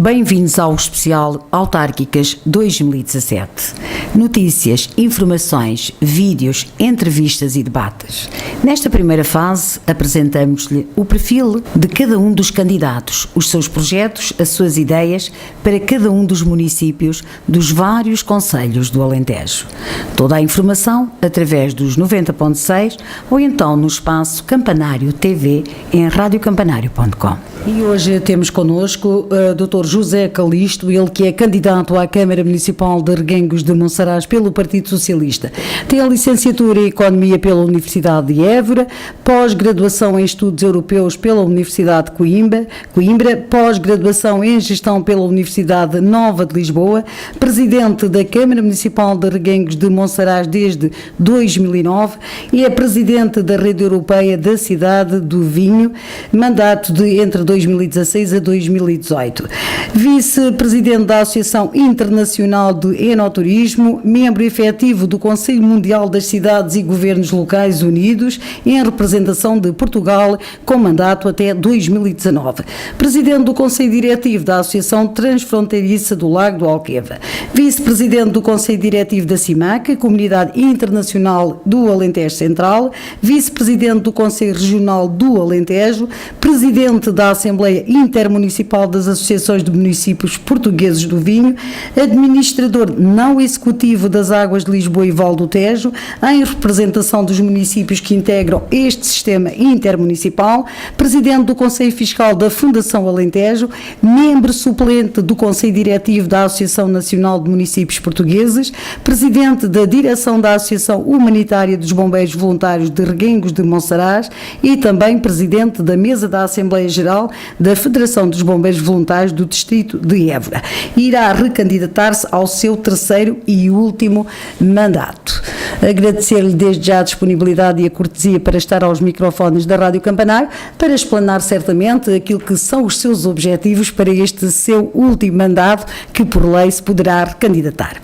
Bem-vindos ao especial Autárquicas 2017. Notícias, informações, vídeos, entrevistas e debates. Nesta primeira fase, apresentamos-lhe o perfil de cada um dos candidatos, os seus projetos, as suas ideias para cada um dos municípios dos vários concelhos do Alentejo. Toda a informação através dos 90.6 ou então no espaço Campanário TV em radiocampanário.com. E hoje temos connosco o Dr. José Calixto, ele que é candidato à Câmara Municipal de Reguengos de Monsaraz pelo Partido Socialista. Tem a licenciatura em Economia pela Universidade de Évora, pós-graduação em Estudos Europeus pela Universidade de Coimbra, pós-graduação em Gestão pela Universidade Nova de Lisboa, presidente da Câmara Municipal de Reguengos de Monsaraz desde 2009 e é presidente da Rede Europeia da Cidade do Vinho, mandato de entre 2016 a 2018. Vice-presidente da Associação Internacional de Enoturismo, membro efetivo do Conselho Mundial das Cidades e Governos Locais Unidos, em representação de Portugal, com mandato até 2019. Presidente do Conselho Diretivo da Associação Transfronteiriça do Lago do Alqueva. Vice-presidente do Conselho Diretivo da CIMAC, Comunidade Internacional do Alentejo Central. Vice-presidente do Conselho Regional do Alentejo. Presidente da Assembleia Intermunicipal das Associações de Municípios Portugueses do Vinho, administrador não executivo das Águas de Lisboa e Val do Tejo, em representação dos municípios que integram este sistema intermunicipal, presidente do Conselho Fiscal da Fundação Alentejo, membro suplente do Conselho Diretivo da Associação Nacional de Municípios Portugueses, presidente da Direção da Associação Humanitária dos Bombeiros Voluntários de Reguengos de Monsaraz e também presidente da Mesa da Assembleia Geral da Federação dos Bombeiros Voluntários do Distrito de Évora. Irá recandidatar-se ao seu terceiro e último mandato. Agradecer-lhe desde já a disponibilidade e a cortesia para estar aos microfones da Rádio Campanário, para explanar certamente aquilo que são os seus objetivos para este seu último mandato, que por lei se poderá recandidatar.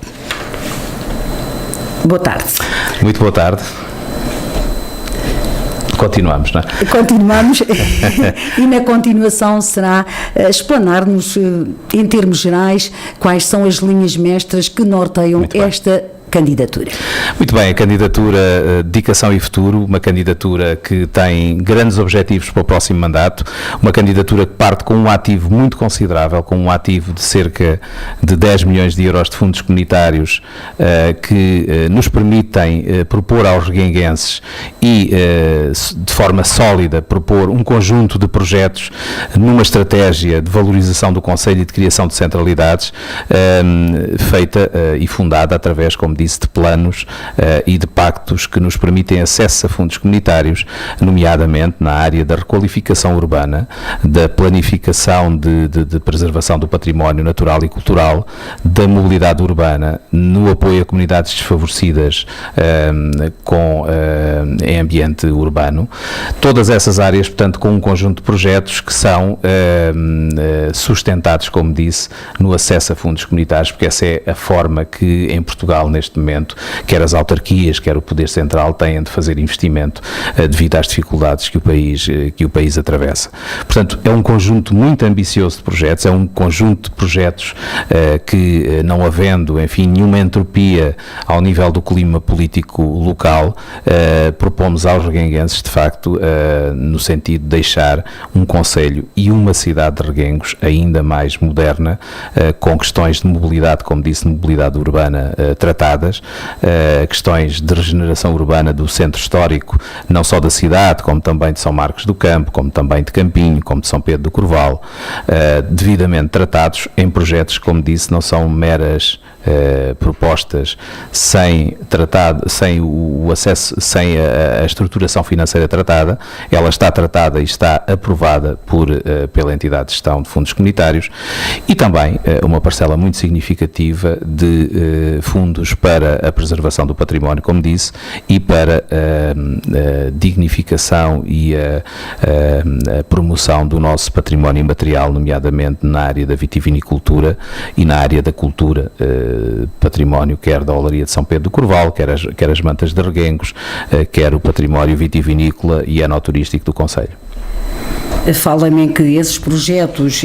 Boa tarde. Muito boa tarde. Continuamos, não é? Continuamos e na continuação será explanar-nos, em termos gerais, quais são as linhas mestras que norteiam esta candidatura. Muito bem, a candidatura Dedicação e Futuro, uma candidatura que tem grandes objetivos para o próximo mandato, uma candidatura que parte com um ativo muito considerável, com um ativo de cerca de 10 milhões de euros de fundos comunitários que nos permitem propor aos reguenguenses e de forma sólida propor um conjunto de projetos numa estratégia de valorização do Concelho e de criação de centralidades feita e fundada através, como disse, de planos e de pactos que nos permitem acesso a fundos comunitários, nomeadamente na área da requalificação urbana, da planificação de preservação do património natural e cultural, da mobilidade urbana, no apoio a comunidades desfavorecidas em ambiente urbano. Todas essas áreas, portanto, com um conjunto de projetos que são sustentados, como disse, no acesso a fundos comunitários, porque essa é a forma que em Portugal, neste momento, quer as autarquias, quer o Poder Central, têm de fazer investimento devido às dificuldades que o país atravessa. Portanto, é um conjunto muito ambicioso de projetos, é um conjunto de projetos que, não havendo, enfim, nenhuma entropia ao nível do clima político local, propomos aos reguenguenses, de facto, no sentido de deixar um concelho e uma cidade de Reguengos ainda mais moderna, com questões de mobilidade, como disse, de mobilidade urbana tratadas, questões de regeneração urbana do centro histórico, não só da cidade, como também de São Marcos do Campo, como também de Campinho, como de São Pedro do Corval, devidamente tratados em projetos que, como disse, não são meras propostas sem o acesso, sem a estruturação financeira tratada. Ela está tratada e está aprovada pela entidade de gestão de fundos comunitários e também uma parcela muito significativa de fundos para a preservação do património, como disse, e para a dignificação e a promoção do nosso património imaterial, nomeadamente na área da vitivinicultura e na área da cultura, património quer da Olaria de São Pedro do Corval, quer as mantas de Reguengos, quer o património vitivinícola e enoturístico do concelho. Fala-me em que esses projetos,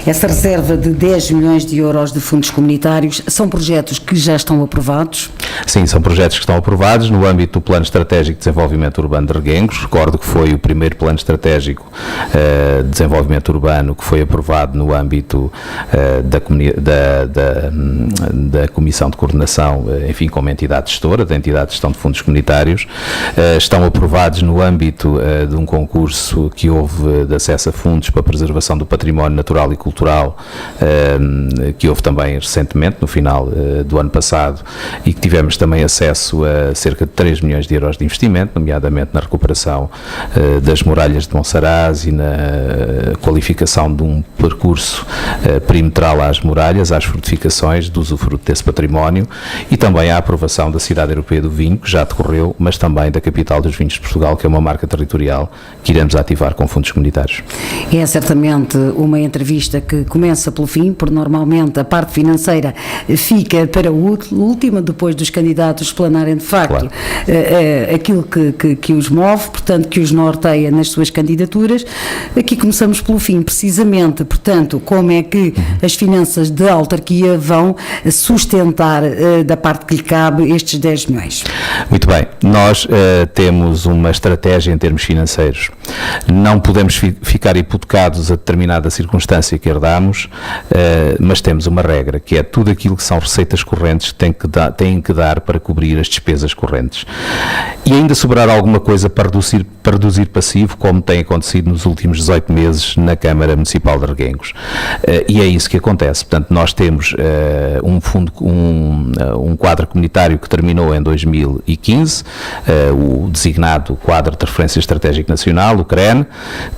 essa reserva de 10 milhões de euros de fundos comunitários, são projetos que já estão aprovados? Sim, são projetos que estão aprovados no âmbito do Plano Estratégico de Desenvolvimento Urbano de Reguengos. Recordo que foi o primeiro Plano Estratégico de Desenvolvimento Urbano que foi aprovado no âmbito da Comissão de Coordenação, enfim, como entidade gestora, da entidade de gestão de fundos comunitários. Estão aprovados no âmbito de um concurso que houve de acesso a fundos para a preservação do património natural e cultural, que houve também recentemente, no final do ano passado, e que tivemos também acesso a cerca de 3 milhões de euros de investimento, nomeadamente na recuperação das muralhas de Monsaraz e na qualificação de um percurso perimetral às muralhas, às fortificações, do usufruto desse património, e também a aprovação da Cidade Europeia do Vinho, que já decorreu, mas também da Capital dos Vinhos de Portugal, que é uma marca territorial que iremos ativar com fundos comunitários. É certamente uma entrevista que começa pelo fim, porque normalmente a parte financeira fica para o último, depois dos candidatos explanarem de facto, claro, aquilo que os move, portanto, que os norteia nas suas candidaturas. Aqui começamos pelo fim, precisamente, portanto, como é que as finanças da autarquia vão sustentar, da parte que lhe cabe, estes 10 milhões. Muito bem, nós temos uma estratégia em termos financeiros. Não podemos ficar hipotecados a determinada circunstância que herdamos, mas temos uma regra, que é tudo aquilo que são receitas correntes têm que dar para cobrir as despesas correntes. E ainda sobrar alguma coisa para reduzir passivo, como tem acontecido nos últimos 18 meses na Câmara Municipal de Reguengos. E é isso que acontece. Portanto, nós temos um quadro comunitário que terminou em 2015, o designado Quadro de Referência Estratégico Nacional, o CREN,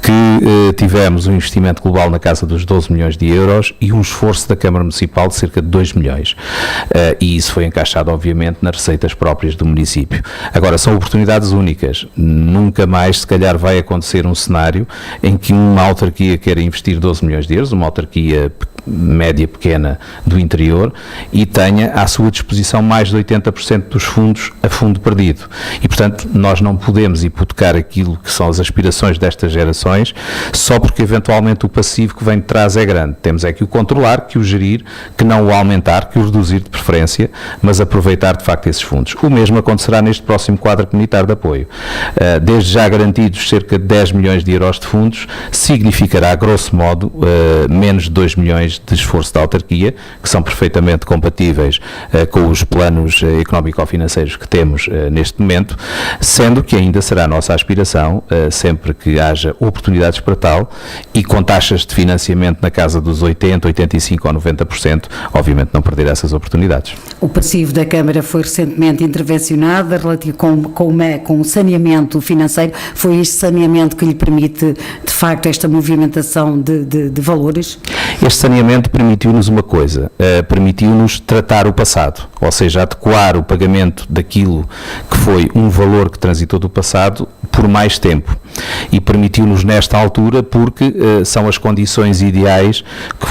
que tivemos um investimento global na casa dos 12 milhões de euros e um esforço da Câmara Municipal de cerca de 2 milhões. E isso foi encaixado, obviamente, nas receitas próprias do município. Agora, são oportunidades únicas. Nunca mais, se calhar, vai acontecer um cenário em que uma autarquia queira investir 12 milhões de euros, uma autarquia média pequena do interior, e tenha à sua disposição mais de 80% dos fundos a fundo perdido. E, portanto, nós não podemos hipotecar aquilo que são as aspirações destas gerações só porque eventualmente o passivo que vem de trás é grande. Temos é que o controlar, que o gerir, que não o aumentar, que o reduzir de preferência, mas aproveitar de facto esses fundos. O mesmo acontecerá neste próximo quadro comunitário de apoio. Desde já garantidos cerca de 10 milhões de euros de fundos, significará, grosso modo, menos de 2 milhões de esforço da autarquia, que são perfeitamente compatíveis com os planos económico-financeiros que temos neste momento, sendo que ainda será a nossa aspiração, sempre que haja oportunidades para tal, e com taxas de financiamento na casa dos 80%, 85% ou 90%, obviamente não perder essas oportunidades. O passivo da Câmara foi recentemente intervencionado relativo com saneamento financeiro. Foi este saneamento que lhe permite, de facto, esta movimentação de valores? Este saneamento permitiu-nos uma coisa, permitiu-nos tratar o passado, ou seja, adequar o pagamento daquilo que foi um valor que transitou do passado por mais tempo, e permitiu-nos nesta altura porque são as condições ideais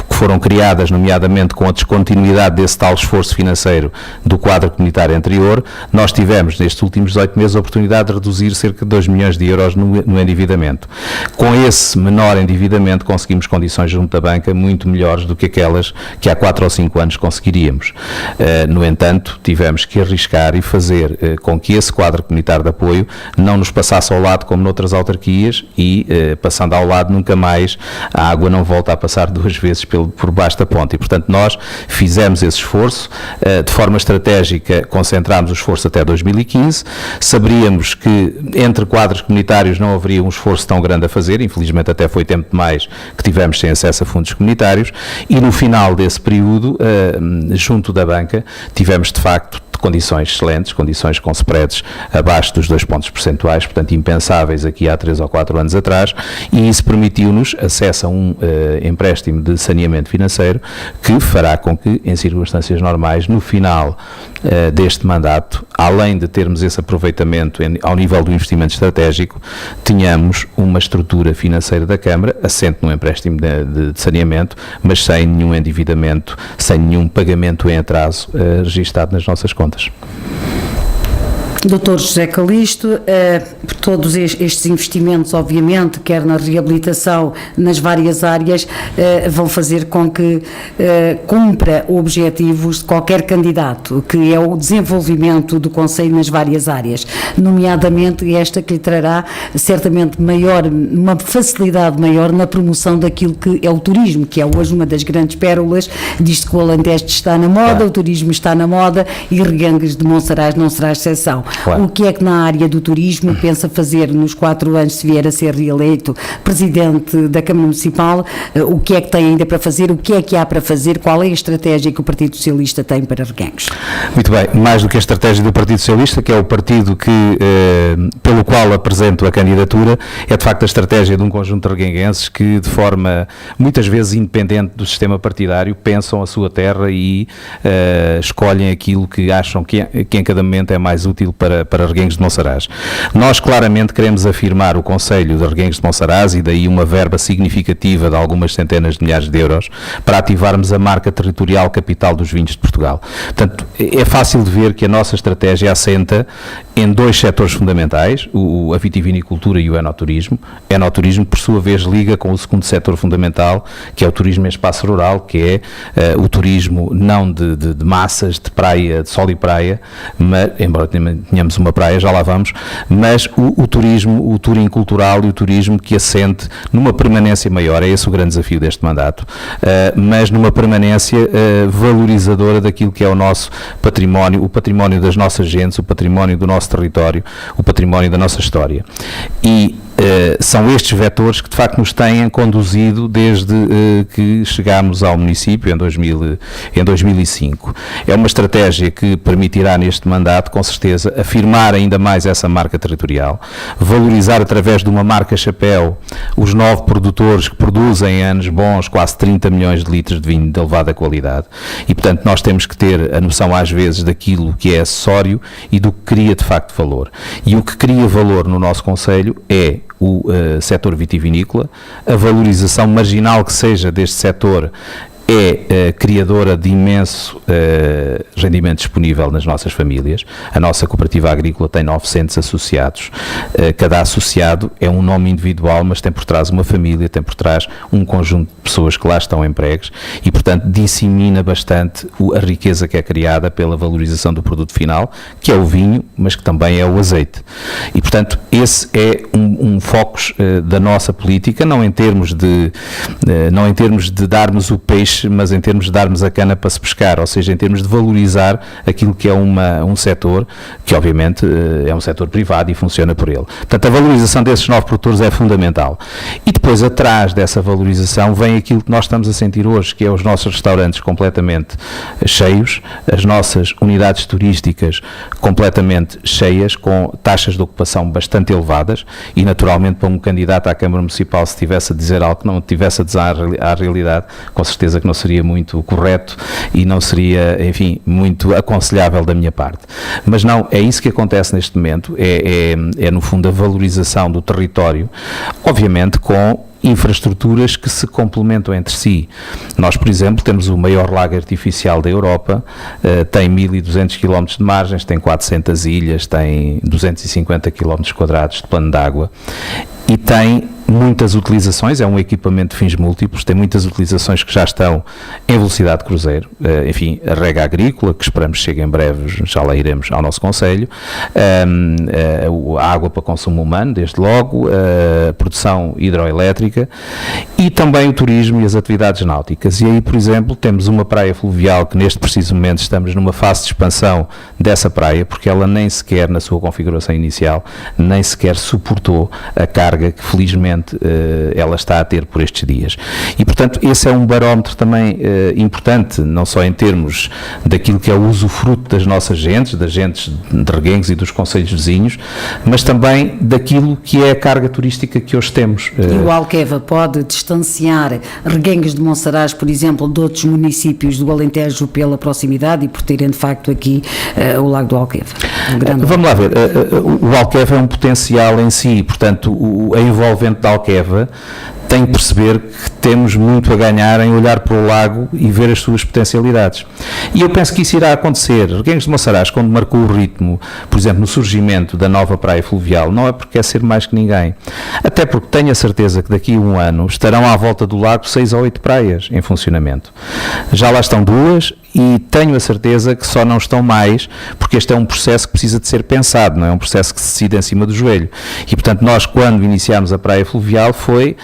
que foram criadas, nomeadamente com a descontinuidade desse tal esforço financeiro do quadro comunitário anterior. Nós tivemos nestes últimos 18 meses a oportunidade de reduzir cerca de 2 milhões de euros no endividamento. Com esse menor endividamento conseguimos condições junto da banca muito melhores do que aquelas que há 4 ou 5 anos conseguiríamos. No entanto, tivemos que arriscar e fazer com que esse quadro comunitário de apoio não nos passasse ao lado como noutras autarquias, e passando ao lado nunca mais a água não volta a passar 2 vezes por baixo da ponte. E portanto nós fizemos esse esforço, de forma estratégica concentrámos o esforço até 2015, saberíamos que entre quadros comunitários não haveria um esforço tão grande a fazer, infelizmente até foi tempo demais que tivemos sem acesso a fundos comunitários, e no final desse período, junto da banca, tivemos de facto condições excelentes, condições com spreads abaixo dos 2 pontos percentuais, portanto impensáveis aqui há 3 ou 4 anos atrás, e isso permitiu-nos acesso a um empréstimo de saneamento financeiro que fará com que, em circunstâncias normais, no final deste mandato, além de termos esse aproveitamento ao nível do investimento estratégico, tenhamos uma estrutura financeira da Câmara assente num empréstimo de saneamento, mas sem nenhum endividamento, sem nenhum pagamento em atraso registado nas nossas contas. Dr. José Calixto, por todos estes investimentos, obviamente, quer na reabilitação, nas várias áreas, vão fazer com que cumpra objetivos de qualquer candidato, que é o desenvolvimento do Conselho nas várias áreas, nomeadamente esta que lhe trará certamente uma facilidade maior na promoção daquilo que é o turismo, que é hoje uma das grandes pérolas, diz que o Alentejo está na moda, o turismo está na moda e Reguengos de Monsaraz não será exceção. Claro. O que é que na área do turismo pensa fazer nos 4 anos, se vier a ser reeleito Presidente da Câmara Municipal? O que é que tem ainda para fazer? O que é que há para fazer? Qual é a estratégia que o Partido Socialista tem para Reguengos? Muito bem, mais do que a estratégia do Partido Socialista, que é o partido pelo qual apresento a candidatura, é de facto a estratégia de um conjunto de reguenguenses que, de forma muitas vezes independente do sistema partidário, pensam a sua terra e escolhem aquilo que acham que em cada momento é mais útil para Reguengos de Monsaraz. Nós claramente queremos afirmar o Conselho de Reguengos de Monsaraz e daí uma verba significativa de algumas centenas de milhares de euros para ativarmos a marca territorial capital dos vinhos de Portugal. Portanto, é fácil de ver que a nossa estratégia assenta em 2 setores fundamentais, a vitivinicultura e o enoturismo. O enoturismo, por sua vez, liga com o segundo setor fundamental, que é o turismo em espaço rural, que é o turismo não de massas, de praia, de sol e praia, mas, embora tenhamos uma praia, já lá vamos, mas o turismo, o touring cultural e o turismo que assente numa permanência maior, é esse o grande desafio deste mandato, mas numa permanência valorizadora daquilo que é o nosso património, o património das nossas gentes, o património do nosso território, o património da nossa história. E são estes vetores que de facto nos têm conduzido desde que chegámos ao município em 2005. É uma estratégia que permitirá neste mandato, com certeza, afirmar ainda mais essa marca territorial, valorizar através de uma marca chapéu os 9 produtores que produzem em anos bons quase 30 milhões de litros de vinho de elevada qualidade e, portanto, nós temos que ter a noção às vezes daquilo que é acessório e do que cria de facto valor. E o que cria valor no nosso concelho é o setor vitivinícola, a valorização marginal que seja deste setor é criadora de imenso rendimento disponível nas nossas famílias. A nossa cooperativa agrícola tem 900 associados. Cada associado é um nome individual, mas tem por trás uma família, tem por trás um conjunto de pessoas que lá estão empregues e, portanto, dissemina bastante a riqueza que é criada pela valorização do produto final, que é o vinho, mas que também é o azeite. E, portanto, esse é um foco da nossa política, não em termos de darmos o peixe, mas em termos de darmos a cana para se pescar, ou seja, em termos de valorizar aquilo que é um setor que obviamente é um setor privado e funciona por ele. Portanto, a valorização desses 9 produtores é fundamental. E depois, atrás dessa valorização, vem aquilo que nós estamos a sentir hoje, que é os nossos restaurantes completamente cheios, as nossas unidades turísticas completamente cheias, com taxas de ocupação bastante elevadas e, naturalmente, para um candidato à Câmara Municipal, se tivesse a dizer algo que não tivesse a dizer à realidade, com certeza que não seria muito correto e não seria, enfim, muito aconselhável da minha parte. Mas não, é isso que acontece neste momento, é no fundo a valorização do território, obviamente com infraestruturas que se complementam entre si. Nós, por exemplo, temos o maior lago artificial da Europa, tem 1.200 km de margens, tem 400 ilhas, tem 250 km quadrados de plano de água e tem muitas utilizações, é um equipamento de fins múltiplos, tem muitas utilizações que já estão em velocidade de cruzeiro, enfim, a rega agrícola, que esperamos chegue em breve, já lá iremos ao nosso concelho, a água para consumo humano, desde logo, a produção hidroelétrica e também o turismo e as atividades náuticas. E aí, por exemplo, temos uma praia fluvial que neste preciso momento estamos numa fase de expansão dessa praia, porque ela nem sequer, na sua configuração inicial, nem sequer suportou a carga que felizmente ela está a ter por estes dias. E, portanto, esse é um barómetro também importante, não só em termos daquilo que é o usufruto das nossas gentes, das gentes de Reguengos e dos concelhos vizinhos, mas também daquilo que é a carga turística que hoje temos. E o Alqueva pode distanciar Reguengos de Monsaraz, por exemplo, de outros municípios do Alentejo pela proximidade e por terem, de facto, aqui o Lago do Alqueva? Vamos lá ver. O Alqueva é um potencial em si, portanto, a envolvente da Alqueva tem que perceber que temos muito a ganhar em olhar para o lago e ver as suas potencialidades. E eu penso que isso irá acontecer. Reguengos de Monsaraz, quando marcou o ritmo, por exemplo, no surgimento da nova praia fluvial, não é porque quer ser mais que ninguém. Até porque tenho a certeza que daqui a um ano estarão à volta do lago 6 ou 8 praias em funcionamento. Já lá estão 2 e tenho a certeza que só não estão mais, porque este é um processo que precisa de ser pensado, não é um processo que se decide em cima do joelho. E, portanto, nós, quando iniciámos a praia fluvial, foi,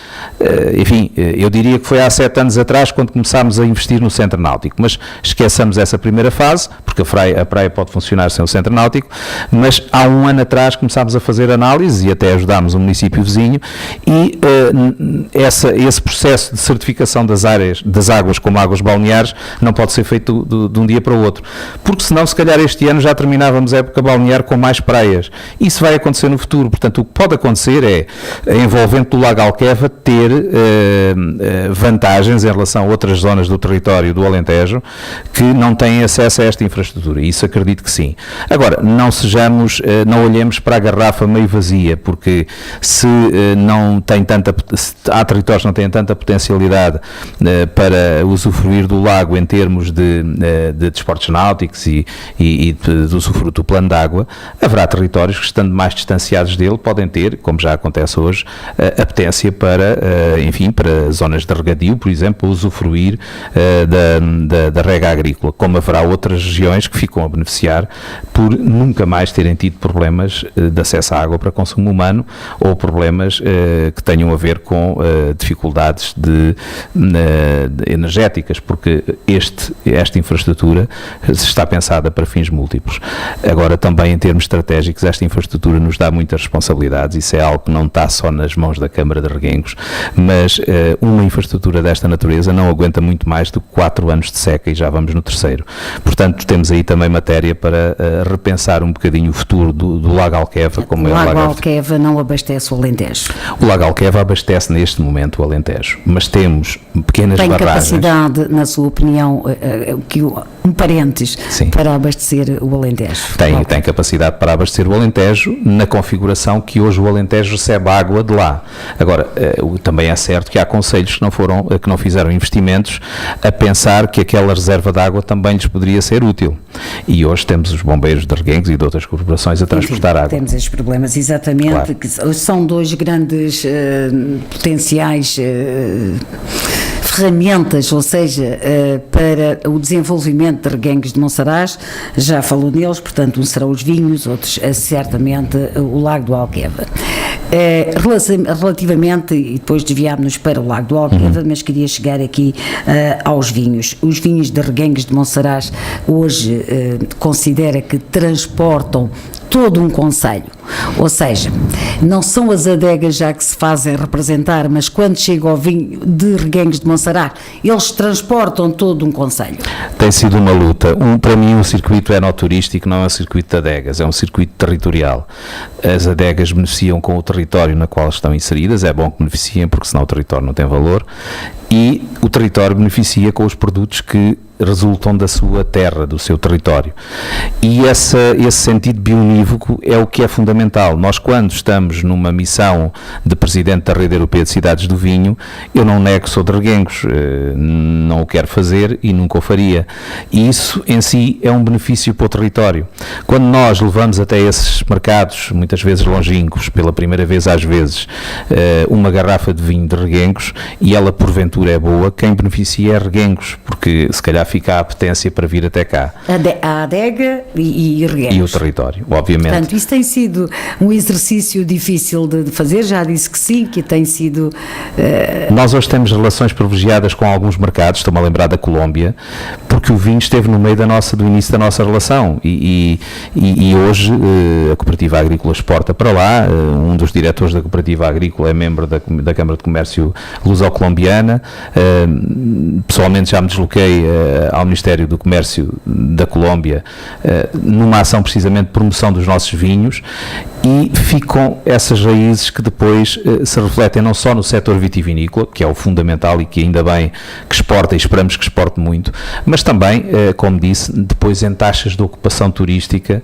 enfim, eu diria que foi há 7 anos atrás, quando começámos a investir no centro náutico, mas esqueçamos essa primeira fase, porque a praia pode funcionar sem o centro náutico, mas há um ano atrás começámos a fazer análise e até ajudámos um município vizinho, e esse processo de certificação das águas como águas balneares não pode ser feito de um dia para o outro, porque senão se calhar este ano já terminávamos a época balnear com mais praias. Isso vai acontecer no futuro. Portanto, o que pode acontecer é a envolvente do Lago Alqueva ter vantagens em relação a outras zonas do território do Alentejo que não têm acesso a esta infraestrutura. Isso acredito que sim. Agora, não olhemos para a garrafa meio vazia, porque se há territórios que não têm tanta potencialidade para usufruir do lago em termos de desportos náuticos e de usufruto do plano de água, haverá territórios que, estando mais distanciados dele, podem ter, como já acontece hoje, a potência para zonas de regadio, por exemplo, usufruir da rega agrícola, como haverá outras regiões que ficam a beneficiar por nunca mais terem tido problemas de acesso à água para consumo humano ou problemas que tenham a ver com dificuldades energéticas, porque esta infraestrutura está pensada para fins múltiplos. Agora, também em termos estratégicos, esta infraestrutura nos dá muitas responsabilidades. Isso é algo que não está só nas mãos da Câmara de Reguengos, mas uma infraestrutura desta natureza não aguenta muito mais do que 4 anos de seca e já vamos no 3º. Portanto, temos aí também matéria para repensar um bocadinho o futuro do Lago Alqueva. O Lago Alqueva não abastece o Alentejo. O Lago Alqueva abastece neste momento o Alentejo, mas temos pequenas barragens. Tem capacidade, na sua opinião, um parênteses, sim, para abastecer o Alentejo? Tem capacidade para abastecer o Alentejo na configuração que hoje o Alentejo recebe água de lá. Agora, também é certo que há concelhos que não fizeram investimentos a pensar que aquela reserva de água também lhes poderia ser útil. E hoje temos os bombeiros de Reguengos e de outras corporações a transportar água. Temos esses problemas, exatamente, claro, que são 2 grandes potenciais ferramentas, ou seja, para o desenvolvimento de Reguengos de Monsaraz. Já falou neles, portanto, um serão os vinhos, outros certamente o Lago do Alqueva. Relativamente, e depois desviámos-nos para o Lago do Alqueva, mas queria chegar aqui aos vinhos. Os vinhos de Reguengos de Monsaraz hoje considera que transportam todo um concelho, ou seja, não são as adegas já que se fazem representar, mas quando chega ao vinho de Reguengos de Monsaraz, eles transportam todo um concelho. Tem sido uma luta. Para mim, o circuito enoturístico não é um circuito de adegas, é um circuito territorial. As adegas beneficiam com o território na qual estão inseridas, é bom que beneficiem, porque senão o território não tem valor, e o território beneficia com os produtos que resultam da sua terra, do seu território. E esse sentido bionívoco é o que é fundamental. Nós, quando estamos numa missão de Presidente da Rede Europeia de Cidades do Vinho, eu não nego que sou de Reguengos, não o quero fazer e nunca o faria. E isso, em si, é um benefício para o território. Quando nós levamos até esses mercados, muitas vezes longínquos, pela primeira vez às vezes, uma garrafa de vinho de Reguengos, e ela porventura é boa, quem beneficia é Reguengos, porque se calhar fica a apetência para vir até cá. A adega e Reguengos. E o território, obviamente. Portanto, isso tem sido um exercício difícil de fazer, já disse que sim, que tem sido... Nós hoje temos relações privilegiadas com alguns mercados, estou-me a lembrar da Colômbia, porque o vinho esteve no meio do início da nossa relação e hoje a Cooperativa Agrícola exporta para lá, um dos diretores da Cooperativa Agrícola é membro da Câmara de Comércio Luso-Colombiana, pessoalmente já me desloquei ao Ministério do Comércio da Colômbia numa ação precisamente de promoção dos nossos vinhos, e ficam essas raízes que depois se refletem não só no setor vitivinícola, que é o fundamental e que ainda bem que exporta e esperamos que exporte muito, mas também, como disse, depois em taxas de ocupação turística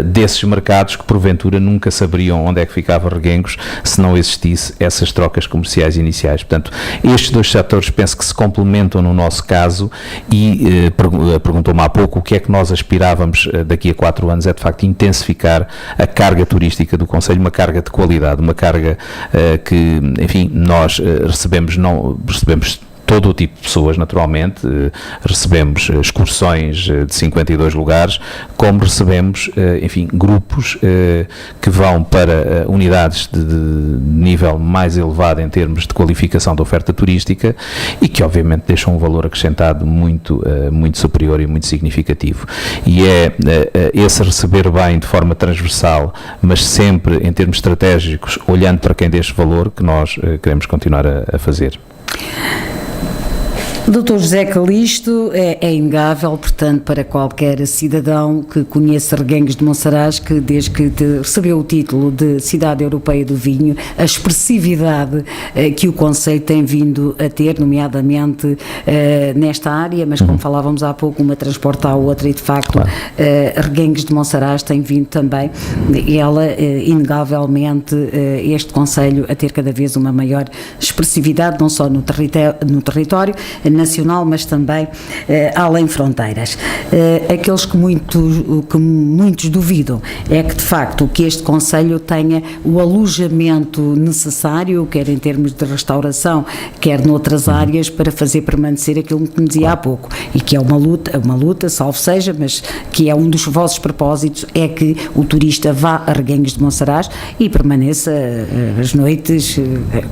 desses mercados que porventura nunca saberiam onde é que ficava Reguengos se não existisse essas trocas comerciais iniciais. Portanto, estes dois setores penso que se complementam no nosso caso e perguntou-me há pouco o que é que nós aspirávamos daqui a 4 anos, é de facto intensificar a carga turística do concelho, uma carga de qualidade, uma carga que, enfim, nós recebemos todo o tipo de pessoas, naturalmente, recebemos excursões de 52 lugares, como recebemos, enfim, grupos que vão para unidades de nível mais elevado em termos de qualificação da oferta turística e que, obviamente, deixam um valor acrescentado muito superior e muito significativo. E é esse receber bem de forma transversal, mas sempre em termos estratégicos, olhando para quem deixa valor, que nós queremos continuar a fazer. Dr. José Calixto, é inegável, portanto, para qualquer cidadão que conheça Reguengos de Monsaraz, que desde que recebeu o título de Cidade Europeia do Vinho, a expressividade que o concelho tem vindo a ter, nomeadamente nesta área, mas como falávamos há pouco, uma transporta à outra e, de facto, claro. Reguengos de Monsaraz tem vindo também, inegavelmente, este concelho a ter cada vez uma maior expressividade, não só no território nacional, mas também além fronteiras. Aqueles que muitos duvidam é que, de facto, que este concelho tenha o alojamento necessário, quer em termos de restauração, quer noutras áreas, para fazer permanecer aquilo que me dizia há pouco, e que é uma luta, salvo seja, mas que é um dos vossos propósitos, é que o turista vá a Reguengos de Monsaraz e permaneça as noites,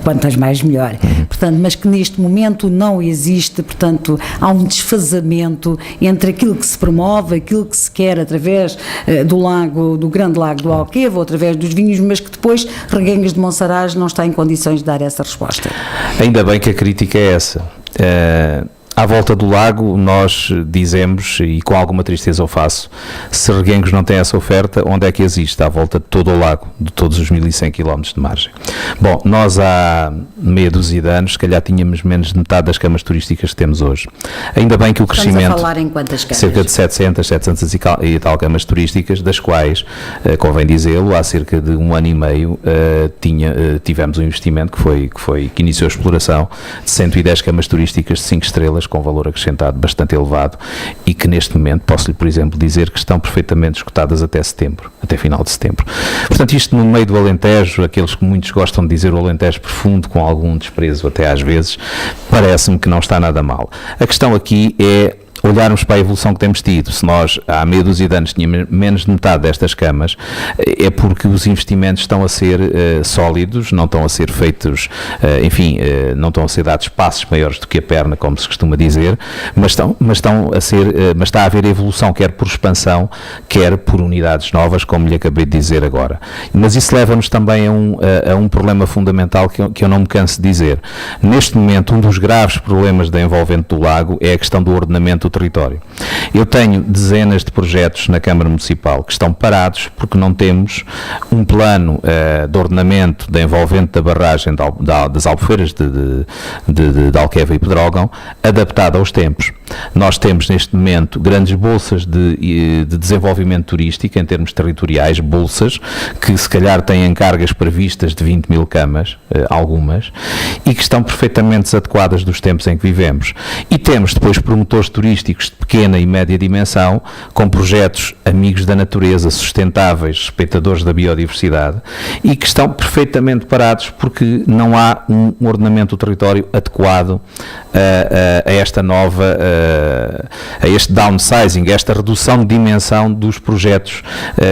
quantas mais melhor. Portanto, mas que neste momento não existe, portanto, há um desfazamento entre aquilo que se promove, aquilo que se quer através do grande lago do Alqueva, ou através dos vinhos, mas que depois Reguengos de Monsaraz não está em condições de dar essa resposta. Ainda bem que a crítica é essa. À volta do lago, nós dizemos, e com alguma tristeza eu faço, se Reguengos não tem essa oferta, onde é que existe? À volta de todo o lago, de todos os 1100 km de margem. Bom, nós há meia dúzia de anos, se calhar tínhamos menos de metade das camas turísticas que temos hoje. Ainda bem que o crescimento... Estamos a falar em quantas camas? Cerca de 700 e tal camas turísticas, das quais, convém dizê-lo, há cerca de 1 ano e meio tivemos um investimento que iniciou a exploração de 110 camas turísticas de 5 estrelas, com valor acrescentado bastante elevado e que neste momento posso-lhe, por exemplo, dizer que estão perfeitamente esgotadas até final de setembro. Portanto, isto no meio do Alentejo, aqueles que muitos gostam de dizer o Alentejo profundo, com algum desprezo até às vezes, parece-me que não está nada mal. A questão aqui é olharmos para a evolução que temos tido. Se nós há meia dúzia de anos tínhamos menos de metade destas camas, é porque os investimentos estão a ser sólidos, não estão a ser feitos, não estão a ser dados passos maiores do que a perna, como se costuma dizer, mas está a haver evolução, quer por expansão, quer por unidades novas, como lhe acabei de dizer agora. Mas isso leva-nos também a um problema fundamental que eu não me canso de dizer. Neste momento, um dos graves problemas da envolvente do lago é a questão do ordenamento do território. Eu tenho dezenas de projetos na Câmara Municipal que estão parados porque não temos um plano de ordenamento da envolvente da barragem das Albufeiras de Alqueva e Pedrógão adaptado aos tempos. Nós temos neste momento grandes bolsas de desenvolvimento turístico em termos territoriais, bolsas que se calhar têm encargas previstas de 20 mil camas, algumas, e que estão perfeitamente desadequadas dos tempos em que vivemos. E temos depois promotores turísticos de pequena e média dimensão, com projetos amigos da natureza, sustentáveis, respeitadores da biodiversidade, e que estão perfeitamente parados porque não há um ordenamento do território adequado a esta nova, a este downsizing, a esta redução de dimensão dos projetos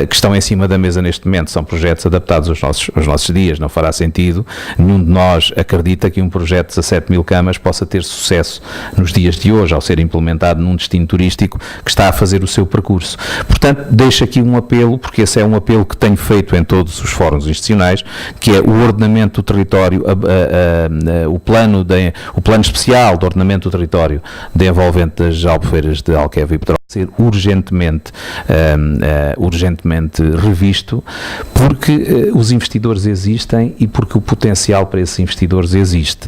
que estão em cima da mesa neste momento. São projetos adaptados aos nossos dias, não fará sentido, nenhum de nós acredita que um projeto de 17 mil camas possa ter sucesso nos dias de hoje, ao ser implementado num destino turístico que está a fazer o seu percurso. Portanto, deixo aqui um apelo, porque esse é um apelo que tenho feito em todos os fóruns institucionais, que é o ordenamento do território, o plano especial de ordenamento do território da envolvente desenvolvimento das Albufeiras de Alqueva e Pedrógão ser urgentemente revisto, porque os investidores existem e porque o potencial para esses investidores existe.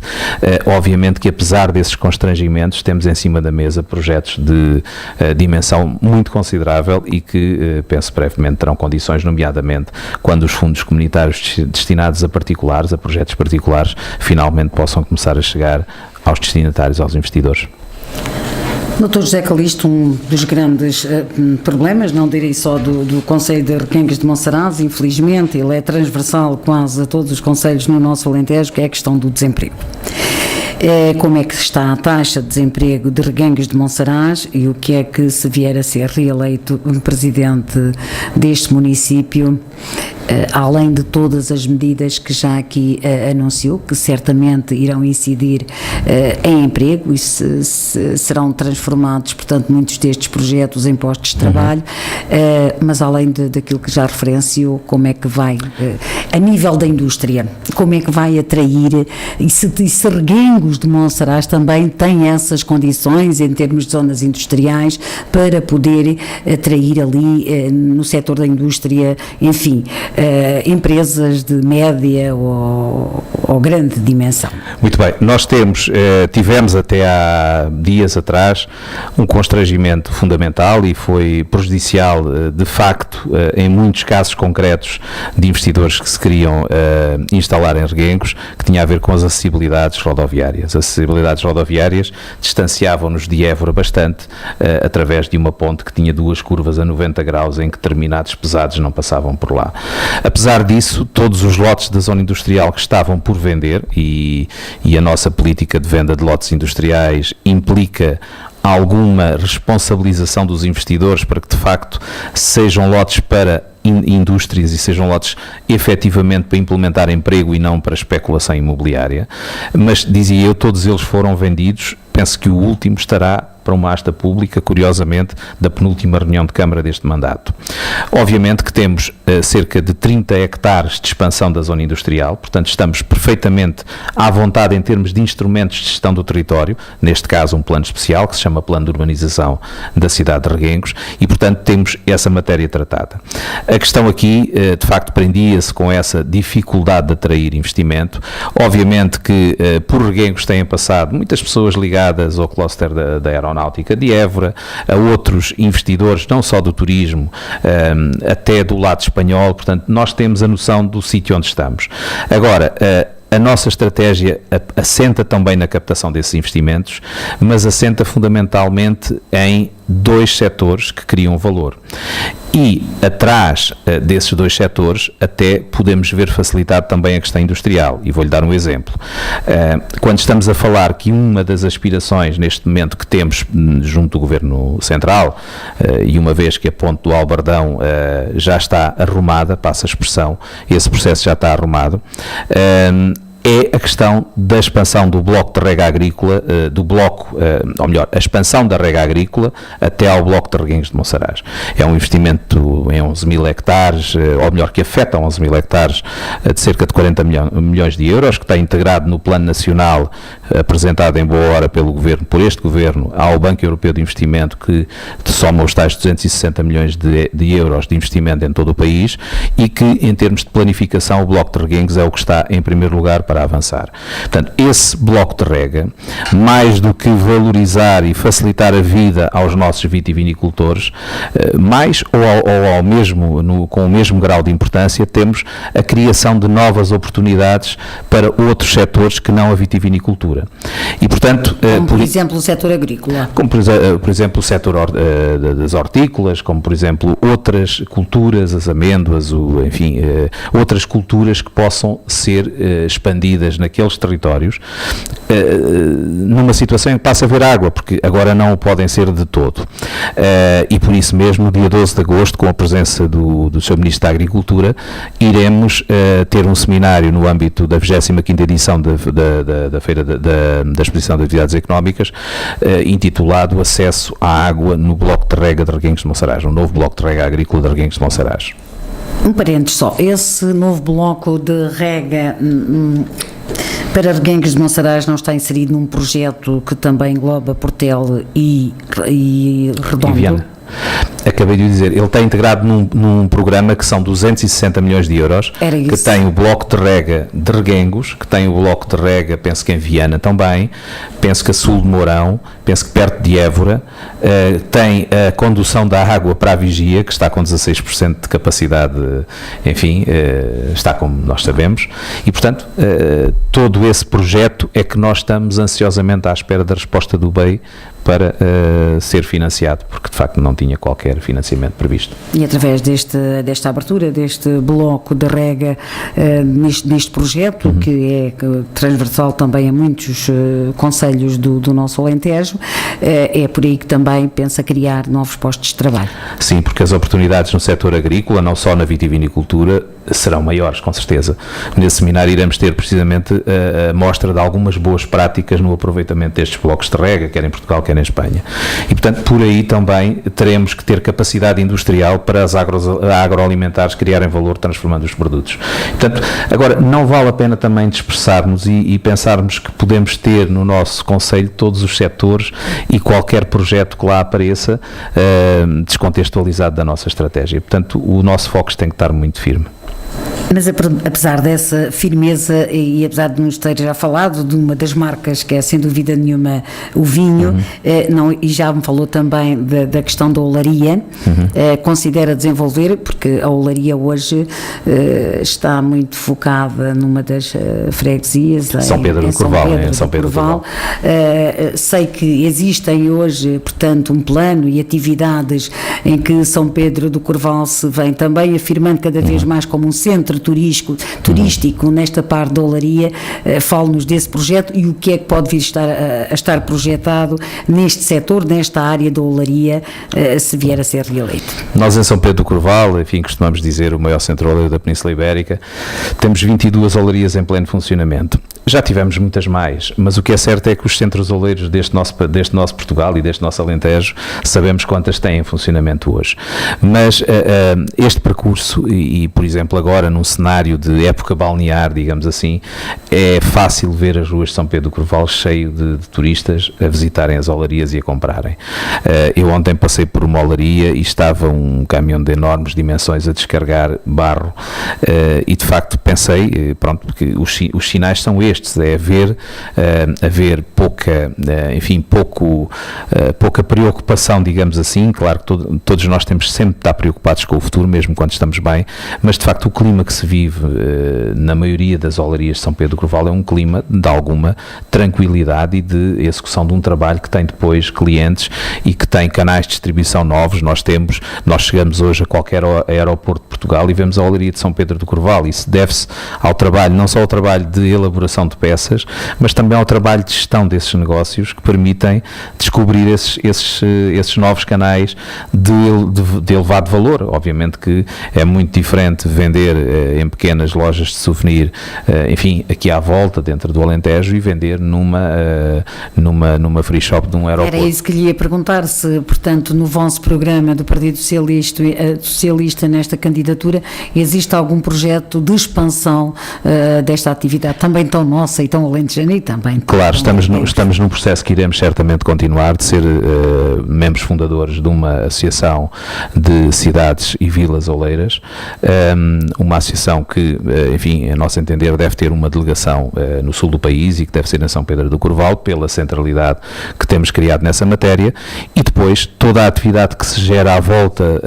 Obviamente que, apesar desses constrangimentos, temos em cima da mesa projetos de dimensão muito considerável e que, penso brevemente, terão condições, nomeadamente quando os fundos comunitários destinados a particulares, a projetos particulares, finalmente possam começar a chegar aos destinatários, aos investidores. Dr. José Calixto, um dos grandes problemas, não direi só do Conselho de Requengas de Monsaraz, infelizmente, ele é transversal quase a todos os concelhos no nosso Alentejo, que é a questão do desemprego. Como é que está a taxa de desemprego de Reguengos de Monsaraz e o que é que, se vier a ser reeleito presidente deste município, além de todas as medidas que já aqui anunciou, que certamente irão incidir em emprego e serão transformados, portanto, muitos destes projetos em postos de trabalho, mas além daquilo que já referenciou, como é que vai, a nível da indústria, como é que vai atrair, e se Reguengos de Monsaraz também tem essas condições em termos de zonas industriais para poder atrair ali no setor da indústria, enfim, empresas de média ou grande dimensão. Muito bem, nós tivemos até há dias atrás um constrangimento fundamental e foi prejudicial, de facto, em muitos casos concretos de investidores que se queriam instalar em Reguengos, que tinha a ver com as acessibilidades rodoviárias. As acessibilidades rodoviárias distanciavam-nos de Évora bastante, através de uma ponte que tinha duas curvas a 90 graus em que determinados pesados não passavam por lá. Apesar disso, todos os lotes da zona industrial que estavam por vender, e a nossa política de venda de lotes industriais implica alguma responsabilização dos investidores para que, de facto, sejam lotes para indústrias e sejam lotes efetivamente para implementar emprego e não para especulação imobiliária, mas, dizia eu, todos eles foram vendidos. Penso que o último estará para uma asta pública, curiosamente, da penúltima reunião de Câmara deste mandato. Obviamente que temos cerca de 30 hectares de expansão da zona industrial, portanto estamos perfeitamente à vontade em termos de instrumentos de gestão do território, neste caso um plano especial que se chama Plano de Urbanização da cidade de Reguengos, e portanto temos essa matéria tratada. A questão aqui, de facto, prendia-se com essa dificuldade de atrair investimento. Obviamente que por Reguengos têm passado muitas pessoas ligadas ao cluster da aeronáutica de Évora, a outros investidores, não só do turismo, até do lado espanhol, portanto, nós temos a noção do sítio onde estamos. Agora, a nossa estratégia assenta também na captação desses investimentos, mas assenta fundamentalmente em dois setores que criam valor. E atrás desses dois setores até podemos ver facilitado também a questão industrial, e vou-lhe dar um exemplo. Quando estamos a falar que uma das aspirações neste momento que temos junto do Governo Central, e uma vez que a ponte do Albardão já está arrumada, passa a expressão, esse processo já está arrumado, é a questão da expansão do bloco de rega agrícola, ou melhor, a expansão da rega agrícola até ao bloco de Reguengos de Monsaraz. É um investimento em 11 mil hectares, ou melhor, que afeta 11 mil hectares, de cerca de 40 milhões de euros, que está integrado no Plano Nacional, apresentado em boa hora por este Governo, ao Banco Europeu de Investimento, que soma os tais 260 milhões de euros de investimento em todo o país, e que, em termos de planificação, o bloco de Reguengos é o que está em primeiro lugar para avançar. Portanto, esse bloco de rega, mais do que valorizar e facilitar a vida aos nossos vitivinicultores, mais ou ao mesmo, com o mesmo grau de importância, temos a criação de novas oportunidades para outros setores que não a vitivinicultura. E, portanto, como, por exemplo, o setor agrícola. Como, por exemplo, o setor das hortícolas, como, por exemplo, outras culturas, as amêndoas, enfim, outras culturas que possam ser expandidas naqueles territórios, numa situação em que passa a haver água, porque agora não o podem ser de todo. E por isso mesmo, no dia 12 de agosto, com a presença do Sr. Ministro da Agricultura, iremos ter um seminário no âmbito da 25ª edição da Feira da Exposição de Atividades Económicas, intitulado Acesso à Água no Bloco de Rega de Reguengos de Monsaraz, um novo Bloco de Rega Agrícola de Reguengos de Monsaraz. Um parênteses só, esse novo bloco de rega Para Reguengos de Monsaraz não está inserido num projeto que também engloba Portel e Redondo? E Viana. Acabei de dizer, ele está integrado num programa que são 260 milhões de euros, que tem o bloco de rega de Reguengos, que tem o bloco de rega, penso que em Viana também, penso que a sul de Mourão, penso que perto de Évora, tem a condução da água para a Vigia, que está com 16% de capacidade, enfim, está como nós sabemos, e portanto, todo esse projeto é que nós estamos ansiosamente à espera da resposta do BEI para ser financiado, porque de facto não tinha qualquer financiamento previsto. E através desta abertura, deste bloco de rega, neste projeto, que é transversal também a muitos concelhos do nosso Alentejo, é por aí que também pensa criar novos postos de trabalho. Sim, porque as oportunidades no setor agrícola, não só na vitivinicultura, serão maiores, com certeza. Nesse seminário iremos ter precisamente a mostra de algumas boas práticas no aproveitamento destes blocos de rega, quer em Portugal, quer em Espanha. E, portanto, por aí também teremos que ter capacidade industrial para as agroalimentares criarem valor transformando os produtos. Portanto, agora, não vale a pena também dispersarmos e pensarmos que podemos ter no nosso concelho todos os setores e qualquer projeto que lá apareça descontextualizado da nossa estratégia. Portanto, o nosso foco tem que estar muito firme. Mas apesar dessa firmeza e apesar de nos ter já falado de uma das marcas que é sem dúvida nenhuma o vinho, e já me falou também da questão da olaria, considera desenvolver, porque a olaria hoje está muito focada numa das freguesias São Pedro do Corval. Sei que existem hoje, portanto, um plano e atividades em que São Pedro do Corval se vem também afirmando cada vez mais como um centro turístico nesta parte da olaria. Fale-nos desse projeto e o que é que pode vir a estar projetado neste setor, nesta área da olaria, se vier a ser reeleito. Nós em São Pedro do Corval, enfim, costumamos dizer o maior centro oleiro da Península Ibérica, temos 22 olarias em pleno funcionamento. Já tivemos muitas mais, mas o que é certo é que os centros oleiros deste nosso Portugal e deste nosso Alentejo, sabemos quantas têm em funcionamento hoje. Mas este percurso, e por exemplo agora num cenário de época balnear, digamos assim, é fácil ver as ruas de São Pedro do Corval cheio de turistas a visitarem as olarias e a comprarem. Eu ontem passei por uma olaria e estava um caminhão de enormes dimensões a descarregar barro e de facto pensei, pronto, que os sinais são estes, é haver pouca preocupação, digamos assim. Claro que todos nós temos sempre de estar preocupados com o futuro, mesmo quando estamos bem, mas de facto o clima que se vive na maioria das olarias de São Pedro do Corval é um clima de alguma tranquilidade e de execução de um trabalho que tem depois clientes e que tem canais de distribuição novos. Nós chegamos hoje a qualquer aeroporto de Portugal e vemos a olaria de São Pedro do Corval. Isso deve-se ao trabalho, não só ao trabalho de elaboração de peças, mas também ao trabalho de gestão desses negócios que permitem descobrir esses novos canais de elevado valor. Obviamente que é muito diferente vender em pequenas lojas de souvenir, enfim, aqui à volta, dentro do Alentejo, e vender numa free shop de um aeroporto. Era isso que lhe ia perguntar, se, portanto, no vosso programa do Partido Socialista nesta candidatura, existe algum projeto de expansão desta atividade, também tão nossa e tão alentejana e também... Claro, estamos num processo que iremos certamente continuar, de ser membros fundadores de uma associação de cidades e vilas oleiras, uma associação que, enfim, a nosso entender, deve ter uma delegação no sul do país e que deve ser em São Pedro do Corval, pela centralidade que temos criado nessa matéria, e depois toda a atividade que se gera à volta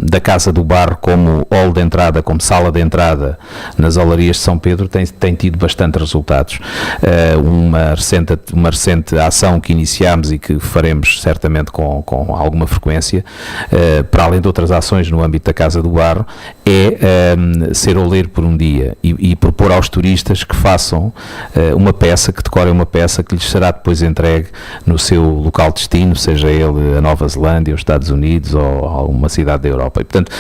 da Casa do Barro como hall de entrada, como sala de entrada nas olarias de São Pedro tem tido bastante resultados. Uma recente ação que iniciámos e que faremos certamente com alguma frequência, para além de outras ações no âmbito da Casa do Barro, é ser oleiro por um dia e propor aos turistas que façam uma peça, que decorem uma peça que lhes será depois entregue no seu local de destino, seja ele a Nova Zelândia, os Estados Unidos ou alguma cidade da Europa. E, portanto,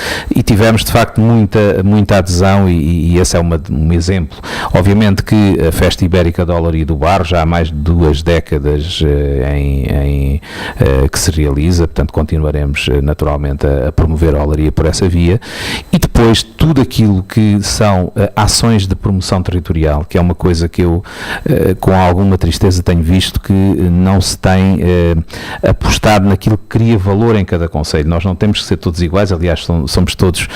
tivemos de facto muita adesão e esse é um exemplo. Obviamente que a Festa Ibérica da Olaria do Barro, já há mais de 2 décadas que se realiza, portanto continuaremos naturalmente a promover a olaria por essa via, e depois tudo aquilo que são ações de promoção territorial, que é uma coisa que eu com alguma tristeza tenho visto que não se tem apostado naquilo que cria valor em cada concelho. Nós não temos que ser todos iguais, aliás somos todos,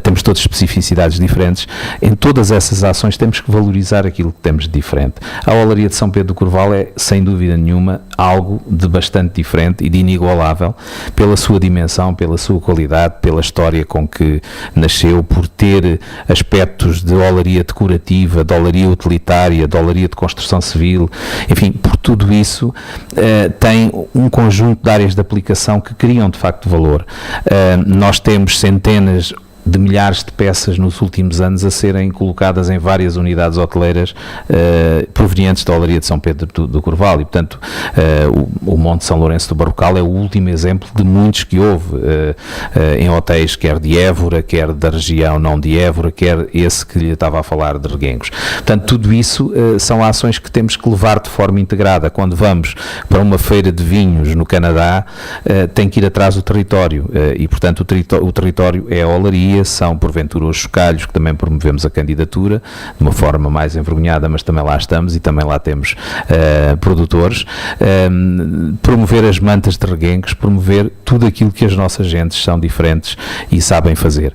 temos todas especificidades diferentes. Em todas essas ações temos que valorizar aquilo que temos de diferente. A olaria de São Pedro do Corval é, sem dúvida nenhuma, algo de bastante diferente e de inigualável pela sua dimensão, pela sua qualidade, pela história com que nasceu, por ter aspectos de olaria decorativa, de olaria utilitária, de olaria de construção civil, enfim, por tudo isso tem um conjunto de áreas de aplicação que criam de facto valor. Nós temos centenas de milhares de peças nos últimos anos a serem colocadas em várias unidades hoteleiras provenientes da olaria de São Pedro do Corval, e portanto o Monte São Lourenço do Barrocal é o último exemplo de muitos que houve em hotéis, quer de Évora, quer da região não de Évora, quer esse que lhe estava a falar de Reguengos. Portanto, tudo isso são ações que temos que levar de forma integrada. Quando vamos para uma feira de vinhos no Canadá, tem que ir atrás do território, e portanto o território é a olaria, são porventura os chocalhos, que também promovemos a candidatura de uma forma mais envergonhada, mas também lá estamos e também lá temos produtores, promover as mantas de Reguengos, promover tudo aquilo que as nossas gentes são diferentes e sabem fazer,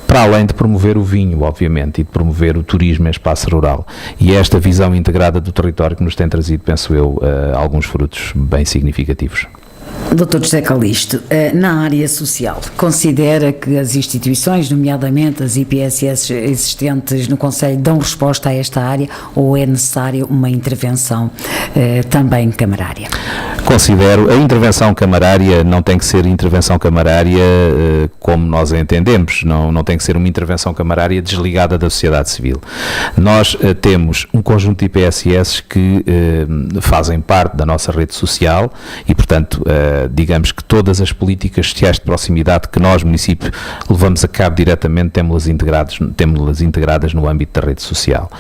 para além de promover o vinho, obviamente, e de promover o turismo em espaço rural. E é esta visão integrada do território que nos tem trazido, penso eu, alguns frutos bem significativos. Dr. José Calixto, na área social, considera que as instituições, nomeadamente as IPSS existentes no Conselho, dão resposta a esta área, ou é necessária uma intervenção também camarária? Considero, a intervenção camarária não tem que ser intervenção camarária como nós a entendemos, não tem que ser uma intervenção camarária desligada da sociedade civil. Nós temos um conjunto de IPSS que fazem parte da nossa rede social e, portanto, digamos que todas as políticas sociais de proximidade que nós, município, levamos a cabo diretamente, temos-las integradas no âmbito da rede social.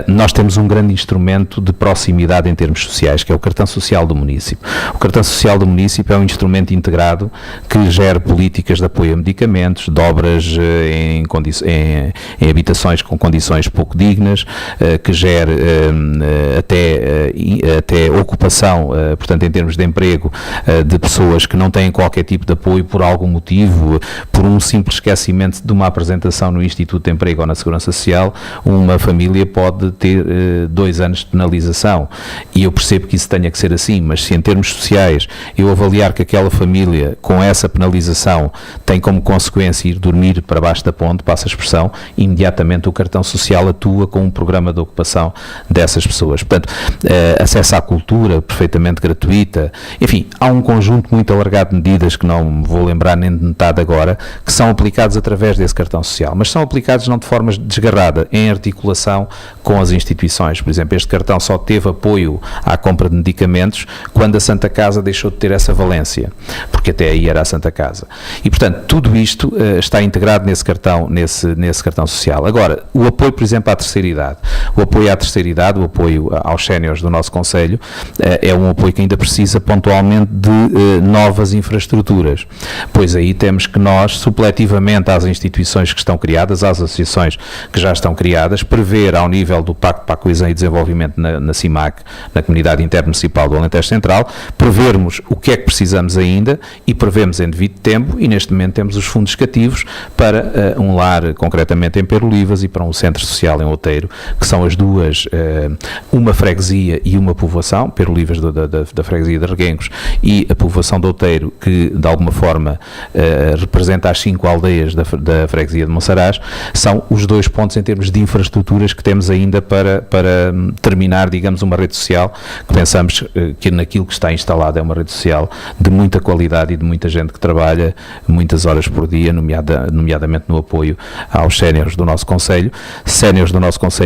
Nós temos um grande instrumento de proximidade em termos sociais, que é o cartão social do município. O cartão social do município é um instrumento integrado que gera políticas de apoio a medicamentos, de obras em habitações com condições pouco dignas, que gera até ocupação, portanto, em termos de emprego, de pessoas que não têm qualquer tipo de apoio por algum motivo, por um simples esquecimento de uma apresentação no Instituto de Emprego ou na Segurança Social, uma família pode ter 2 anos de penalização. E eu percebo que isso tenha que ser assim, mas se em termos sociais eu avaliar que aquela família com essa penalização tem como consequência ir dormir para baixo da ponte, passa a expressão, imediatamente o cartão social atua com um programa de ocupação dessas pessoas. Portanto, acesso à cultura perfeitamente gratuita, enfim, há um conjunto muito alargado de medidas que não me vou lembrar nem de metade agora, que são aplicados através desse cartão social, mas são aplicados não de forma desgarrada, em articulação com as instituições. Por exemplo, este cartão só teve apoio à compra de medicamentos quando a Santa Casa deixou de ter essa valência, porque até aí era a Santa Casa. E, portanto, tudo isto está integrado nesse cartão social. Agora, o apoio, por exemplo, à terceira idade. O apoio à terceira idade, o apoio aos séniores do nosso Conselho, é um apoio que ainda precisa pontualmente de novas infraestruturas, pois aí temos que nós, supletivamente às instituições que estão criadas, às associações que já estão criadas, prever ao nível do Pacto para a Coesão e Desenvolvimento na CIMAC, na Comunidade Intermunicipal do Alentejo Central, prevermos o que é que precisamos ainda e prevemos em devido tempo, e neste momento temos os fundos cativos para um lar, concretamente em Perolivas, e para um centro social em Outeiro, que são as duas, uma freguesia e uma povoação, Perolivas da freguesia de Reguengos e a povoação de Outeiro, que de alguma forma representa as 5 aldeias da freguesia de Monsaraz. São os 2 pontos em termos de infraestruturas que temos ainda para terminar, digamos, uma rede social que pensamos que naquilo que está instalado é uma rede social de muita qualidade e de muita gente que trabalha muitas horas por dia, nomeadamente no apoio aos séniores do nosso Conselho,